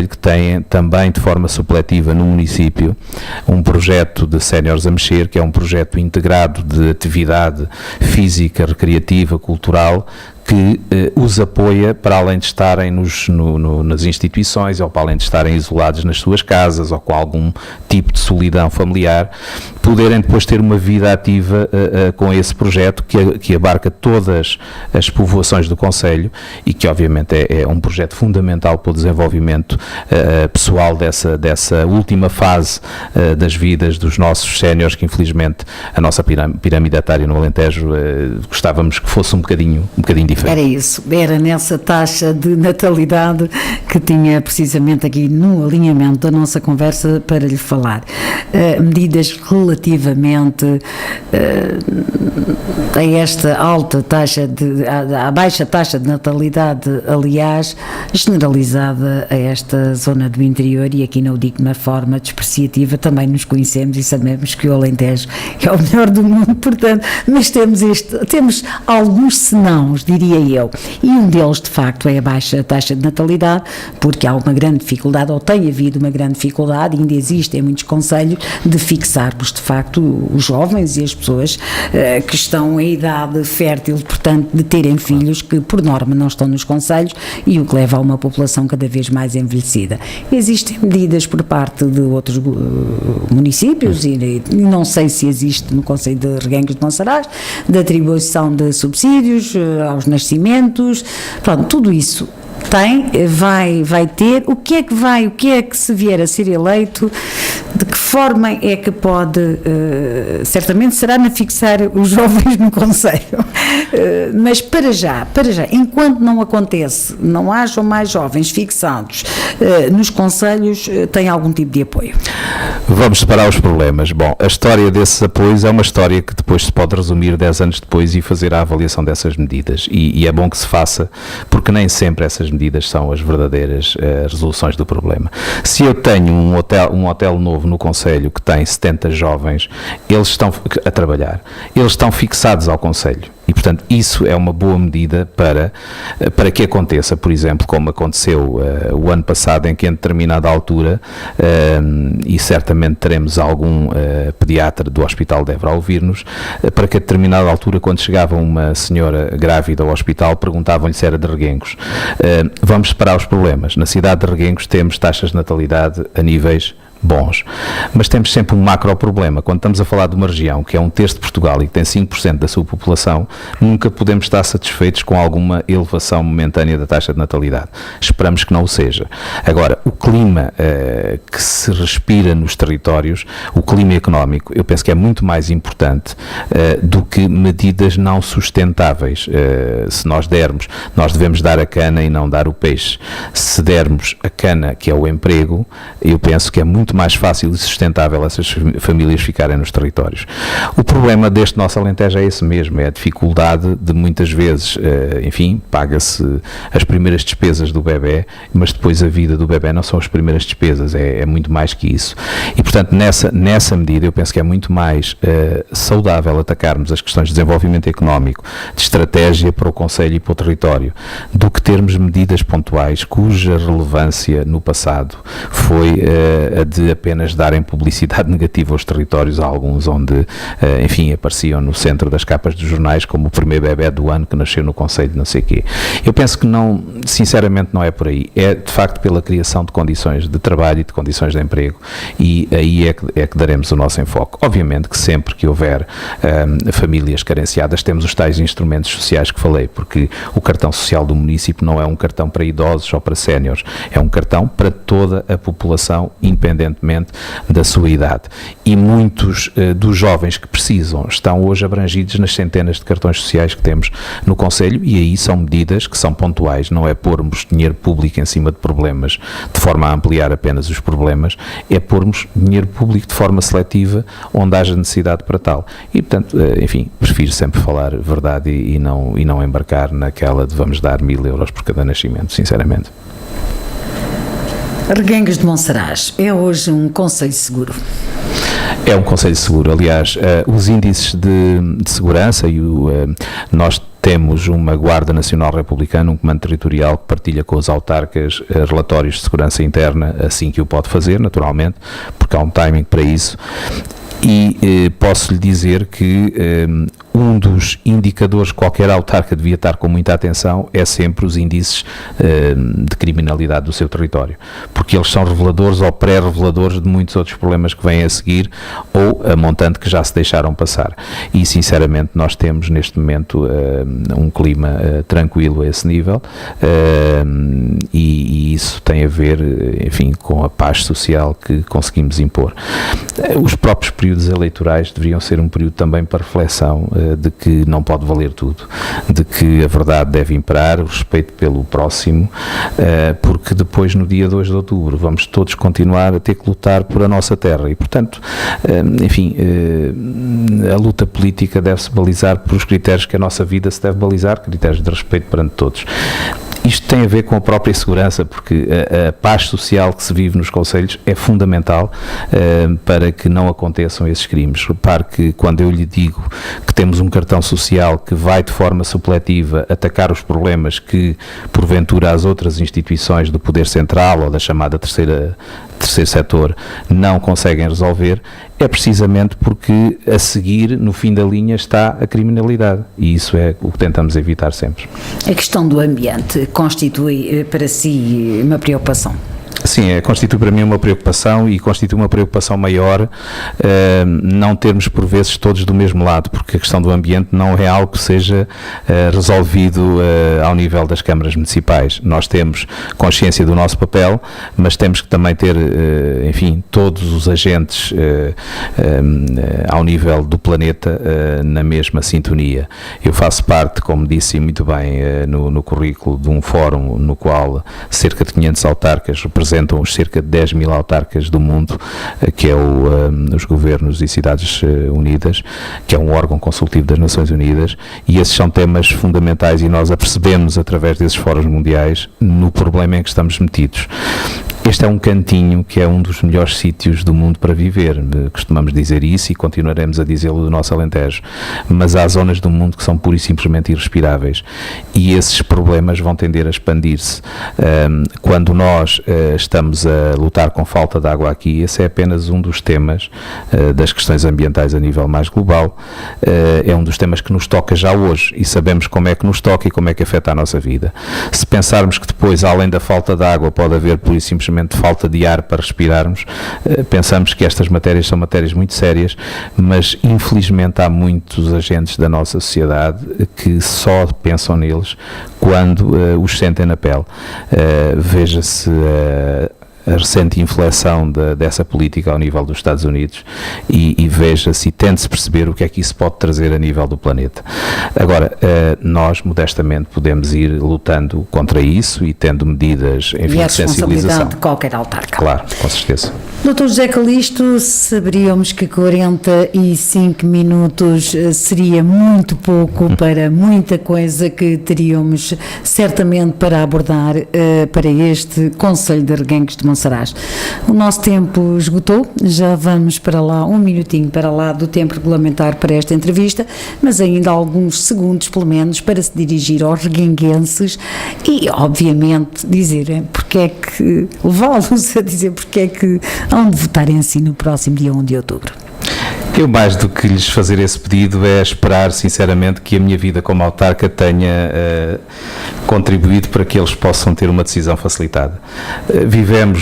que têm também de forma supletiva no município um projeto de séniores a mexer, que é um projeto integrado de atividade física, recreativa, cultural, que os apoia para além de estarem nas instituições ou para além de estarem isolados nas suas casas ou com algum tipo de solidão familiar, poderem depois ter uma vida ativa com esse projeto que abarca todas as povoações do concelho e que obviamente é um projeto fundamental para o desenvolvimento pessoal dessa última fase das vidas dos nossos séniores, que infelizmente a nossa pirâmide etária no Alentejo gostávamos que fosse um bocadinho diferente. Era isso, era nessa taxa de natalidade que tinha precisamente aqui no alinhamento da nossa conversa para lhe falar. Medidas relativamente a esta alta taxa à baixa taxa de natalidade, aliás, generalizada a esta zona do interior, e aqui não o digo de uma forma despreciativa, também nos conhecemos e sabemos que o Alentejo é o melhor do mundo, portanto, mas temos alguns senãos, diria eu, e um deles de facto é a baixa taxa de natalidade, porque há uma grande dificuldade, ou tem havido uma grande dificuldade, e ainda existe em muitos concelhos, de fixarmos de facto os jovens e as pessoas que estão em idade fértil, portanto, de terem filhos, que por norma não estão nos concelhos, e o que leva a uma população cada vez mais envelhecida. Existem medidas por parte de outros municípios, e não sei se existe no Concelho de Reguengos de Monsaraz, de atribuição de subsídios aos nascimentos, pronto, tudo isso vai ter, o que é que se vier a ser eleito, de que forma é que pode, certamente será na fixar os jovens no concelho, mas para já, enquanto não acontece, não hajam mais jovens fixados nos concelhos, tem algum tipo de apoio? Vamos separar os problemas. Bom, a história desses apoios é uma história que depois se pode resumir 10 anos depois e fazer a avaliação dessas medidas, e é bom que se faça, porque nem sempre essas medidas são as verdadeiras resoluções do problema. Se eu tenho um hotel novo no concelho que tem 70 jovens, eles estão a trabalhar, eles estão fixados ao concelho. E, portanto, isso é uma boa medida para que aconteça, por exemplo, como aconteceu o ano passado, em que em determinada altura, e certamente teremos algum pediatra do Hospital de Évora a ouvir-nos, para que a determinada altura, quando chegava uma senhora grávida ao hospital, perguntavam-lhe se era de Reguengos. Vamos separar os problemas. Na cidade de Reguengos temos taxas de natalidade a níveis bons, mas temos sempre um macro problema. Quando estamos a falar de uma região que é 1/3 de Portugal e que tem 5% da sua população, nunca podemos estar satisfeitos com alguma elevação momentânea da taxa de natalidade. Esperamos que não o seja. Agora, o clima que se respira nos territórios, o clima económico, eu penso que é muito mais importante do que medidas não sustentáveis. Se nós devemos dar a cana e não dar o peixe. Se dermos a cana, que é o emprego, eu penso que é muito mais fácil e sustentável essas famílias ficarem nos territórios. O problema deste nosso Alentejo é esse mesmo, é a dificuldade de muitas vezes, enfim, paga-se as primeiras despesas do bebé, mas depois a vida do bebé não são as primeiras despesas, é muito mais que isso. E, portanto, nessa medida eu penso que é muito mais saudável atacarmos as questões de desenvolvimento económico, de estratégia para o concelho e para o território, do que termos medidas pontuais cuja relevância no passado foi a de apenas darem publicidade negativa aos territórios, alguns onde, enfim, apareciam no centro das capas dos jornais como o primeiro bebé do ano que nasceu no concelho de não sei o quê. Eu penso que não, sinceramente não é por aí, é de facto pela criação de condições de trabalho e de condições de emprego, e aí é que daremos o nosso enfoque. Obviamente que sempre que houver famílias carenciadas temos os tais instrumentos sociais que falei, porque o cartão social do município não é um cartão para idosos ou para séniores, é um cartão para toda a população, independentemente da sua idade. E muitos dos jovens que precisam estão hoje abrangidos nas centenas de cartões sociais que temos no concelho, e aí são medidas que são pontuais, não é pormos dinheiro público em cima de problemas de forma a ampliar apenas os problemas, é pormos dinheiro público de forma seletiva onde haja necessidade para tal. E, portanto, enfim, prefiro sempre falar verdade e não embarcar naquela de vamos dar 1.000 euros por cada nascimento, sinceramente. Reguengos de Monsaraz é hoje um concelho seguro? É um concelho seguro. Aliás, os índices de segurança e nós temos uma Guarda Nacional Republicana, um comando territorial que partilha com os autarcas relatórios de segurança interna assim que o pode fazer, naturalmente, porque há um timing para isso. E posso-lhe dizer que um dos indicadores que qualquer autarca devia estar com muita atenção é sempre os índices de criminalidade do seu território, porque eles são reveladores ou pré-reveladores de muitos outros problemas que vêm a seguir ou a montante que já se deixaram passar. E, sinceramente, nós temos neste momento um clima tranquilo a esse nível, e isso tem a ver, enfim, com a paz social que conseguimos impor. Os próprios períodos eleitorais deveriam ser um período também para reflexão de que não pode valer tudo, de que a verdade deve imperar, o respeito pelo próximo, porque depois, no dia 2 de outubro, vamos todos continuar a ter que lutar por a nossa terra e, portanto, enfim, a luta política deve-se balizar por os critérios que a nossa vida se deve balizar, critérios de respeito perante todos. Isto tem a ver com a própria segurança, porque a paz social que se vive nos concelhos é fundamental para que não aconteçam esses crimes. Repare que quando eu lhe digo que temos um cartão social que vai de forma supletiva atacar os problemas que, porventura, as outras instituições do poder central ou da chamada terceiro setor não conseguem resolver, é precisamente porque a seguir, no fim da linha, está a criminalidade, e isso é o que tentamos evitar sempre. A questão do ambiente constitui para si uma preocupação? Sim, constitui para mim uma preocupação, e constitui uma preocupação maior não termos por vezes todos do mesmo lado, porque a questão do ambiente não é algo que seja resolvido ao nível das câmaras municipais. Nós temos consciência do nosso papel, mas temos que também ter, enfim, todos os agentes ao nível do planeta na mesma sintonia. Eu faço parte, como disse muito bem no currículo, de um fórum no qual cerca de 500 autarcas representam os cerca de 10 mil autarcas do mundo, que é os Governos e Cidades Unidas, que é um órgão consultivo das Nações Unidas, e esses são temas fundamentais e nós apercebemos através desses fóruns mundiais no problema em que estamos metidos. Este é um cantinho que é um dos melhores sítios do mundo para viver, costumamos dizer isso e continuaremos a dizê-lo do nosso Alentejo, mas há zonas do mundo que são pura e simplesmente irrespiráveis, e esses problemas vão tender a expandir-se. Quando nós estamos a lutar com falta de água aqui, esse é apenas um dos temas das questões ambientais a nível mais global, é um dos temas que nos toca já hoje, e sabemos como é que nos toca e como é que afeta a nossa vida. Se pensarmos que depois, além da falta de água, pode haver pura e simplesmente falta de ar para respirarmos, pensamos que estas matérias são matérias muito sérias, mas infelizmente há muitos agentes da nossa sociedade que só pensam neles quando os sentem na pele. Veja-se a recente inflexão dessa política ao nível dos Estados Unidos e veja-se e tente-se perceber o que é que isso pode trazer a nível do planeta. Agora, nós modestamente podemos ir lutando contra isso e tendo medidas, enfim, de sensibilização. E a responsabilidade de qualquer autarca. Claro, com certeza. Dr. José Calixto, saberíamos que 45 minutos seria muito pouco para muita coisa que teríamos certamente para abordar para este Concelho de Reguengos de Monsaraz. O nosso tempo esgotou, já vamos para lá, um minutinho para lá do tempo regulamentar para esta entrevista, mas ainda há alguns segundos, pelo menos, para se dirigir aos reguenguenses e, obviamente, dizer porque é que, levá-los a dizer porque é que hão de votar em si no próximo dia 1 de outubro. Eu, mais do que lhes fazer esse pedido, é esperar, sinceramente, que a minha vida como autarca tenha contribuído para que eles possam ter uma decisão facilitada.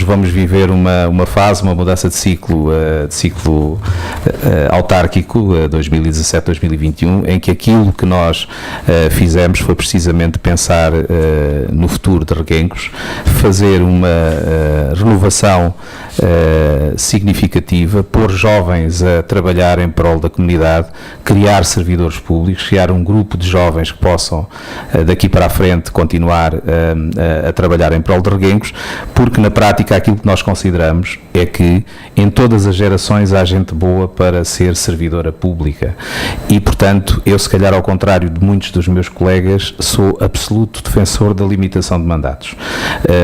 Vamos viver uma fase, uma mudança de ciclo autárquico, 2017-2021, em que aquilo que nós fizemos foi precisamente pensar no futuro de Reguengos, fazer uma renovação significativa, pôr jovens a trabalhar em prol da comunidade, criar servidores públicos, criar um grupo de jovens que possam daqui para a frente continuar a trabalhar em prol de Reguengos, porque na prática aquilo que nós consideramos é que em todas as gerações há gente boa para ser servidora pública e, portanto, eu, se calhar ao contrário de muitos dos meus colegas, sou absoluto defensor da limitação de mandatos.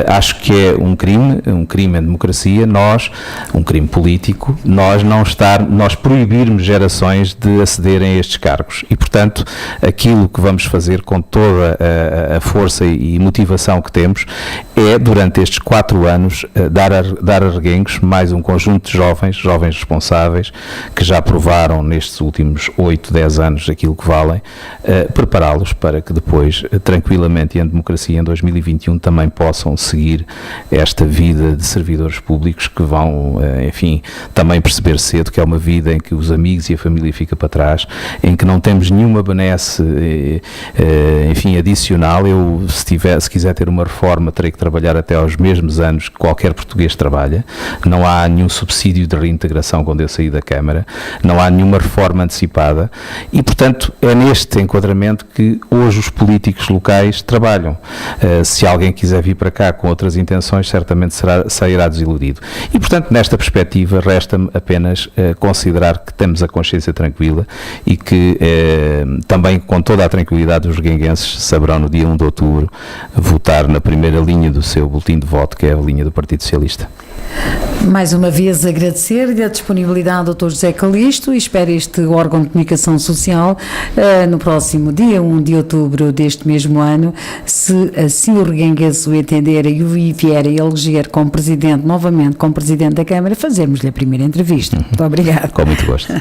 Acho que é um crime em democracia, um crime político, nós proibirmos gerações de acederem a estes cargos e, portanto, aquilo que vamos fazer com toda a força força e motivação que temos é, durante estes 4 anos, dar a Reguengos mais um conjunto de jovens responsáveis, que já provaram nestes últimos 8, 10 anos aquilo que valem, prepará-los para que depois, tranquilamente e em democracia, em 2021, também possam seguir esta vida de servidores públicos que vão, enfim, também perceber cedo que é uma vida em que os amigos e a família ficam para trás, em que não temos nenhuma benesse, enfim, adicional. Eu, se quiser ter uma reforma, terei que trabalhar até aos mesmos anos que qualquer português trabalha. Não há nenhum subsídio de reintegração quando eu saí da Câmara, não há nenhuma reforma antecipada e, portanto, é neste enquadramento que hoje os políticos locais trabalham. Se alguém quiser vir para cá com outras intenções, certamente sairá desiludido. E, portanto, nesta perspectiva, resta-me apenas considerar que temos a consciência tranquila e que também, com toda a tranquilidade, os reguenguenses saberão no dia 1 de outubro votar na primeira linha do seu boletim de voto, que é a linha do Partido Socialista. Mais uma vez agradecer-lhe a disponibilidade do Dr. José Calixto e espero este órgão de comunicação social no próximo dia 1 de outubro deste mesmo ano, se assim o reguenguense o entender e o vier a eleger como presidente, novamente como presidente da Câmara, fazermos-lhe a primeira entrevista. Muito obrigado. Com muito gosto.